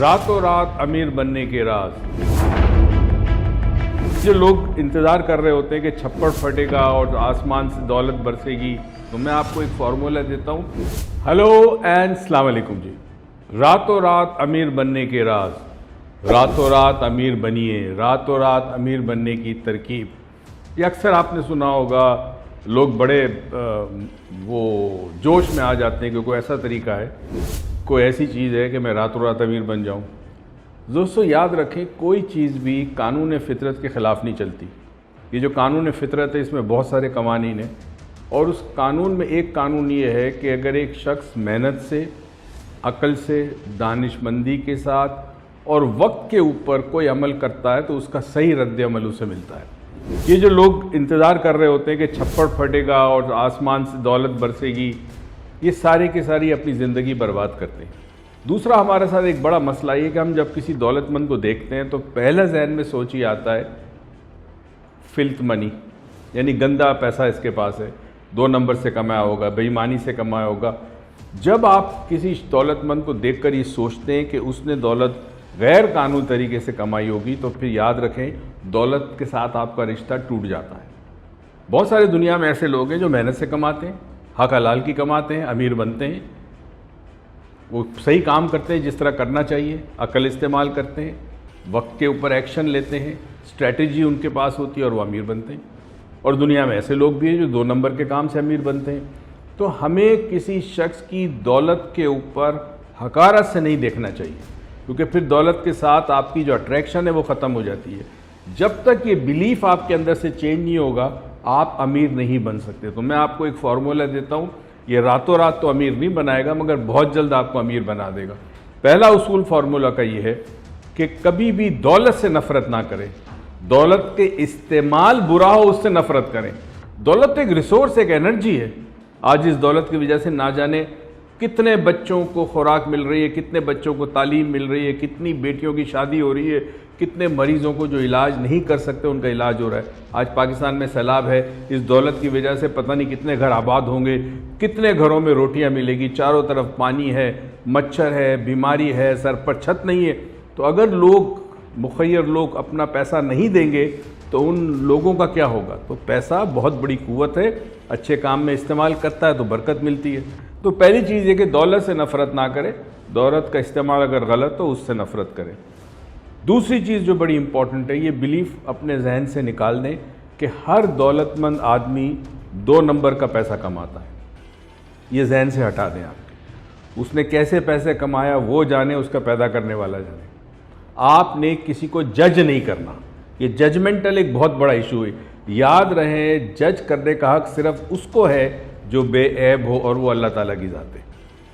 रातों रात अमीर बनने के राज। जो लोग इंतज़ार कर रहे होते हैं कि छप्पड़ फटेगा और आसमान से दौलत बरसेगी, तो मैं आपको एक फार्मूला देता हूँ। हेलो एंड अस्सलाम वालेकुम जी। रातों रात अमीर बनने के राज, रातों रात अमीर बनिए, रातों रात अमीर बनने की तरकीब। ये अक्सर आपने सुना होगा, लोग बड़े वो जोश में आ जाते हैं कि कोई ऐसा तरीका है, कोई ऐसी चीज़ है कि मैं रातों रात अमीर बन जाऊं। दोस्तों याद रखें, कोई चीज़ भी कानून फितरत के ख़िलाफ़ नहीं चलती। ये जो कानून फितरत है, इसमें बहुत सारे कवानीन हैं, और उस कानून में एक कानून ये है कि अगर एक शख्स मेहनत से, अक्ल से, दानिशमंदी के साथ और वक्त के ऊपर कोई अमल करता है तो उसका सही रद्द अमल उसे मिलता है। ये जो लोग इंतज़ार कर रहे होते हैं कि छप्पड़ फटेगा और आसमान से दौलत बरसेगी, ये सारे के सारी अपनी ज़िंदगी बर्बाद करते हैं। दूसरा हमारे साथ एक बड़ा मसला ये कि हम जब किसी दौलतमंद को देखते हैं तो पहला जहन में सोच ही आता है फिल्थ मनी, यानी गंदा पैसा इसके पास है, 2 नंबर से कमाया होगा, बेईमानी से कमाया होगा। जब आप किसी दौलतमंद को देखकर ये सोचते हैं कि उसने दौलत गैर कानूनी तरीके से कमाई होगी, तो फिर याद रखें, दौलत के साथ आपका रिश्ता टूट जाता है। बहुत सारे दुनिया में ऐसे लोग हैं जो मेहनत से कमाते हैं, हक हलाल की कमाते हैं, अमीर बनते हैं, वो सही काम करते हैं जिस तरह करना चाहिए, अकल इस्तेमाल करते हैं, वक्त के ऊपर एक्शन लेते हैं, स्ट्रैटेजी उनके पास होती है और वो अमीर बनते हैं। और दुनिया में ऐसे लोग भी हैं जो 2 नंबर के काम से अमीर बनते हैं। तो हमें किसी शख्स की दौलत के ऊपर हकारत से नहीं देखना चाहिए, क्योंकि फिर दौलत के साथ आपकी जो अट्रैक्शन है वो ख़त्म हो जाती है। जब तक ये बिलीफ आपके अंदर से चेंज नहीं होगा, आप अमीर नहीं बन सकते। तो मैं आपको एक फार्मूला देता हूँ, ये रातों रात तो अमीर नहीं बनाएगा, मगर बहुत जल्द आपको अमीर बना देगा। पहला उसूल फार्मूला का ये है कि कभी भी दौलत से नफ़रत ना करें, दौलत के इस्तेमाल बुरा हो उससे नफ़रत करें। दौलत एक रिसोर्स, एक एनर्जी है। आज इस दौलत की वजह से ना जाने कितने बच्चों को खुराक मिल रही है, कितने बच्चों को तालीम मिल रही है, कितनी बेटियों की शादी हो रही है, कितने मरीज़ों को जो इलाज नहीं कर सकते उनका इलाज हो रहा है। आज पाकिस्तान में सैलाब है, इस दौलत की वजह से पता नहीं कितने घर आबाद होंगे, कितने घरों में रोटियां मिलेगी, चारों तरफ पानी है, मच्छर है, बीमारी है, सर पर छत नहीं है। तो अगर लोग, मुखय्यर लोग अपना पैसा नहीं देंगे तो उन लोगों का क्या होगा? तो पैसा बहुत बड़ी क़ुव्वत है, अच्छे काम में इस्तेमाल करता है तो बरकत मिलती है। तो पहली चीज़ ये कि दौलत से नफ़रत ना करें, दौलत का इस्तेमाल अगर गलत हो उससे नफ़रत करें। दूसरी चीज़ जो बड़ी इंपॉर्टेंट है, ये बिलीफ अपने जहन से निकाल दें कि हर दौलतमंद आदमी 2 नंबर का पैसा कमाता है। ये जहन से हटा दें आप। उसने कैसे पैसे कमाया वो जाने, उसका पैदा करने वाला जाने। आपने किसी को जज नहीं करना। ये जजमेंटल एक बहुत बड़ा इशू है। याद रहे, जज करने का हक सिर्फ उसको है जो बेऐब हो, और वो अल्लाह ताला की ज़ात है।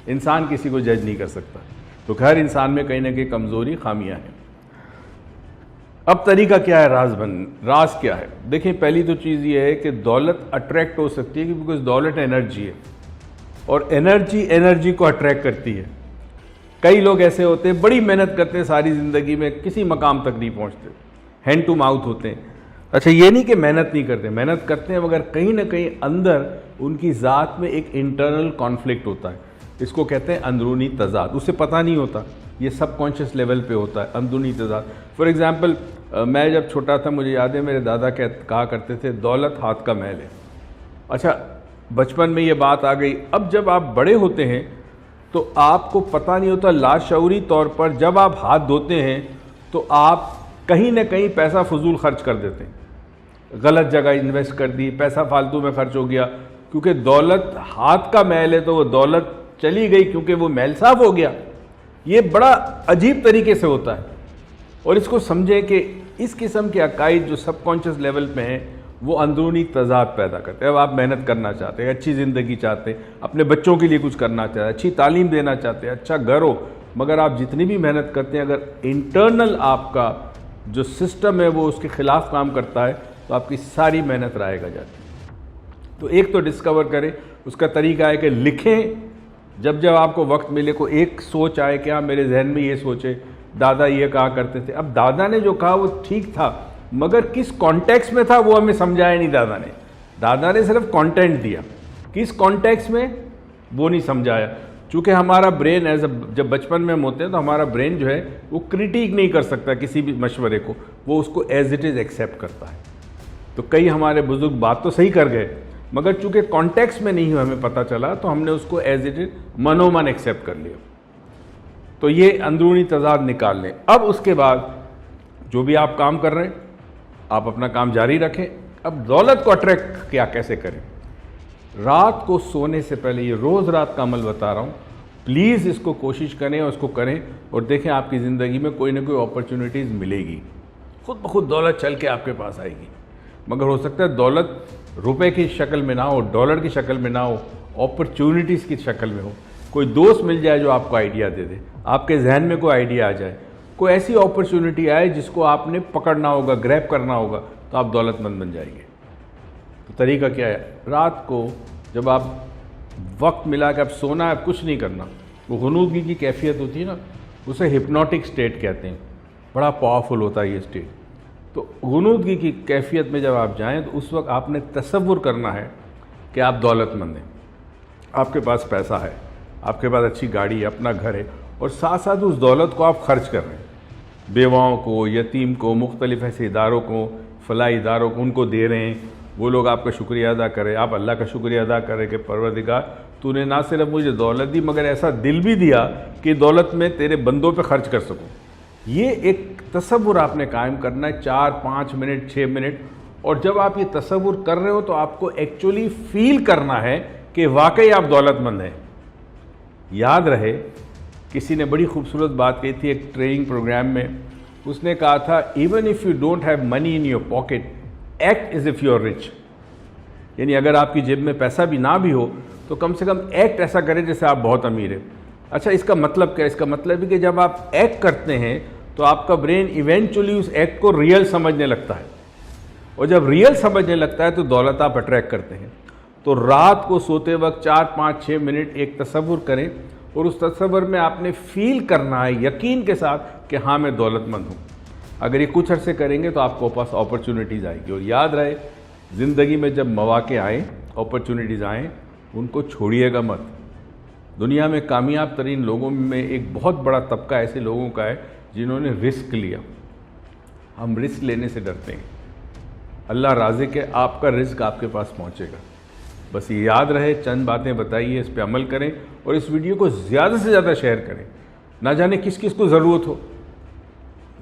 इंसान किसी को जज नहीं कर सकता। तो हर इंसान में कहीं ना कहीं कमज़ोरी, खामियां हैं। अब तरीका क्या है राज क्या है? देखिए, पहली तो चीज़ ये है कि दौलत अट्रैक्ट हो सकती है, क्योंकि दौलत एनर्जी है, और एनर्जी को अट्रैक्ट करती है। कई लोग ऐसे होते हैं, बड़ी मेहनत करते हैं, सारी ज़िंदगी में किसी मकाम तक नहीं पहुँचते, हैंड टू माउथ होते हैं। अच्छा, ये नहीं कि मेहनत नहीं करते, मेहनत करते हैं, मगर कहीं ना कहीं अंदर उनकी ज़ात में एक इंटरनल कॉन्फ्लिक्ट होता है। इसको कहते हैं अंदरूनी तज़ाद। उसे पता नहीं होता, ये सबकॉन्शियस लेवल पे होता है, अंदरूनी तज़ाद। फॉर एग्ज़ाम्पल, मैं जब छोटा था, मुझे याद है मेरे दादा कहा करते थे, दौलत हाथ का मैल है। अच्छा, बचपन में ये बात आ गई। अब जब आप बड़े होते हैं तो आपको पता नहीं होता, लाशऊरी तौर पर जब आप हाथ धोते हैं तो आप कहीं ना कहीं पैसा फजूल खर्च कर देते हैं, गलत जगह इन्वेस्ट कर दी, पैसा फालतू में खर्च हो गया। क्योंकि दौलत हाथ का मैल है तो वो दौलत चली गई, क्योंकि वो मैल साफ हो गया। ये बड़ा अजीब तरीके से होता है, और इसको समझें कि इस किस्म के अकाइद जो सबकॉन्शियस लेवल पे हैं, वो अंदरूनी तज़ाद पैदा करते हैं। अब आप मेहनत करना चाहते हैं, अच्छी ज़िंदगी चाहते हैं, अपने बच्चों के लिए कुछ करना चाहते हैं, अच्छी तालीम देना चाहते हैं, अच्छा घर हो, मगर आप जितनी भी मेहनत करते हैं, अगर इंटरनल आपका जो सिस्टम है वो उसके ख़िलाफ़ काम करता है, तो आपकी सारी मेहनत रायगा जाती है। तो एक तो डिस्कवर करें, उसका तरीका है कि लिखें। जब जब आपको वक्त मिले, को एक सोच आए कि हाँ, मेरे जहन में ये सोचे, दादा ये कहा करते थे। अब दादा ने जो कहा वो ठीक था, मगर किस कॉन्टेक्स्ट में था वो हमें समझाया नहीं दादा ने। दादा ने सिर्फ कंटेंट दिया, किस कॉन्टेक्स्ट में वो नहीं समझाया। چونکہ ہمارا برین جب بچپن میں ہم ہوتے ہیں تو ہمارا برین جو ہے وہ کریٹیک نہیں کر سکتا کسی بھی مشورے کو، وہ اس کو ایز اٹ از ایکسیپٹ کرتا ہے۔ تو کئی ہمارے بزرگ بات تو صحیح کر گئے، مگر چونکہ کانٹیکسٹ میں نہیں ہمیں پتہ چلا تو ہم نے اس کو ایز اٹ از منو من ایکسیپٹ کر لیا۔ تو یہ اندرونی تضاد نکال لیں۔ اب اس کے بعد جو بھی آپ کام کر رہے ہیں آپ اپنا کام جاری رکھیں۔ اب دولت کو اٹریکٹ کیسے کریں؟ رات کو سونے سے پہلے، یہ روز رات کا عمل بتا رہا ہوں، پلیز اس کو کوشش کریں اور اس کو کریں، اور دیکھیں آپ کی زندگی میں کوئی نہ کوئی اپرچونیٹیز ملے گی، خود بخود دولت چل کے آپ کے پاس آئے گی۔ مگر ہو سکتا ہے دولت روپے کی شکل میں نہ ہو، ڈالر کی شکل میں نہ ہو، اپرچونیٹیز کی شکل میں ہو۔ کوئی دوست مل جائے جو آپ کو آئیڈیا دے دے، آپ کے ذہن میں کوئی آئیڈیا آ جائے، کوئی ایسی اپرچونیٹی آئے جس کو آپ نے پکڑنا ہوگا، گریب کرنا ہوگا، تو آپ دولت مند بن جائیں گے۔ تو طریقہ کیا ہے؟ رات کو جب آپ وقت ملا کہ اب سونا ہے، اب کچھ نہیں کرنا، وہ غنودگی کی کیفیت ہوتی ہے نا، اسے ہپنوٹک سٹیٹ کہتے ہیں، بڑا پاورفل ہوتا ہے یہ سٹیٹ۔ تو غنودگی کی کیفیت میں جب آپ جائیں تو اس وقت آپ نے تصور کرنا ہے کہ آپ دولت مند ہیں، آپ کے پاس پیسہ ہے، آپ کے پاس اچھی گاڑی ہے، اپنا گھر ہے، اور ساتھ ساتھ اس دولت کو آپ خرچ کر رہے ہیں، بیواؤں کو، یتیم کو، مختلف ایسے اداروں کو، فلاحی اداروں کو، ان کو دے رہے ہیں، وہ لوگ آپ کا شکریہ ادا کریں، آپ اللہ کا شکریہ ادا کریں کہ پروردگار تو نے نہ صرف مجھے دولت دی مگر ایسا دل بھی دیا کہ دولت میں تیرے بندوں پہ خرچ کر سکوں۔ یہ ایک تصور آپ نے قائم کرنا ہے، 4 5 منٹ 6 منٹ، اور جب آپ یہ تصور کر رہے ہو تو آپ کو ایکچولی فیل کرنا ہے کہ واقعی آپ دولت مند ہیں۔ یاد رہے کسی نے بڑی خوبصورت بات کہی تھی ایک ٹریننگ پروگرام میں، اس نے کہا تھا even if you don't have money in your pocket act as if you are rich, یعنی اگر آپ کی جیب میں پیسہ بھی نہ بھی ہو تو کم سے کم ایکٹ ایسا کریں جیسے آپ بہت امیر ہیں۔ اچھا، اس کا مطلب کیا ہے؟ اس کا مطلب ہے کہ جب آپ ایکٹ کرتے ہیں تو آپ کا برین ایونچولی اس ایکٹ کو ریئل سمجھنے لگتا ہے، اور جب ریئل سمجھنے لگتا ہے تو دولت آپ اٹریکٹ کرتے ہیں۔ تو رات کو سوتے وقت 4 5 6 منٹ ایک تصور کریں، اور اس تصور میں آپ نے فیل کرنا ہے یقین کے ساتھ کہ ہاں میں دولت مند ہوں۔ اگر یہ کچھ عرصے کریں گے تو آپ کو پاس اپرچونیٹیز آئے گی، اور یاد رہے زندگی میں جب مواقع آئیں، اپرچونیٹیز آئیں، ان کو چھوڑیے گا مت۔ دنیا میں کامیاب ترین لوگوں میں ایک بہت بڑا طبقہ ایسے لوگوں کا ہے جنہوں نے رسک لیا۔ ہم رسک لینے سے ڈرتے ہیں، اللہ رازق ہے، آپ کا رزق آپ کے پاس پہنچے گا۔ بس یہ یاد رہے، چند باتیں بتائیے، اس پہ عمل کریں، اور اس ویڈیو کو زیادہ سے زیادہ شیئر کریں۔ نہ جانے کس کس کو ضرورت ہو،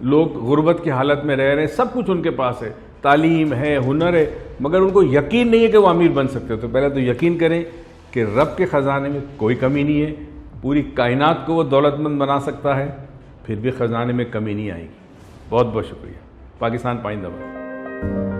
لوگ غربت کی حالت میں رہ رہے ہیں، سب کچھ ان کے پاس ہے، تعلیم ہے، ہنر ہے، مگر ان کو یقین نہیں ہے کہ وہ امیر بن سکتے۔ تو پہلے تو یقین کریں کہ رب کے خزانے میں کوئی کمی نہیں ہے، پوری کائنات کو وہ دولت مند بنا سکتا ہے، پھر بھی خزانے میں کمی نہیں آئے گی۔ بہت بہت شکریہ۔ پاکستان پائندہ باد۔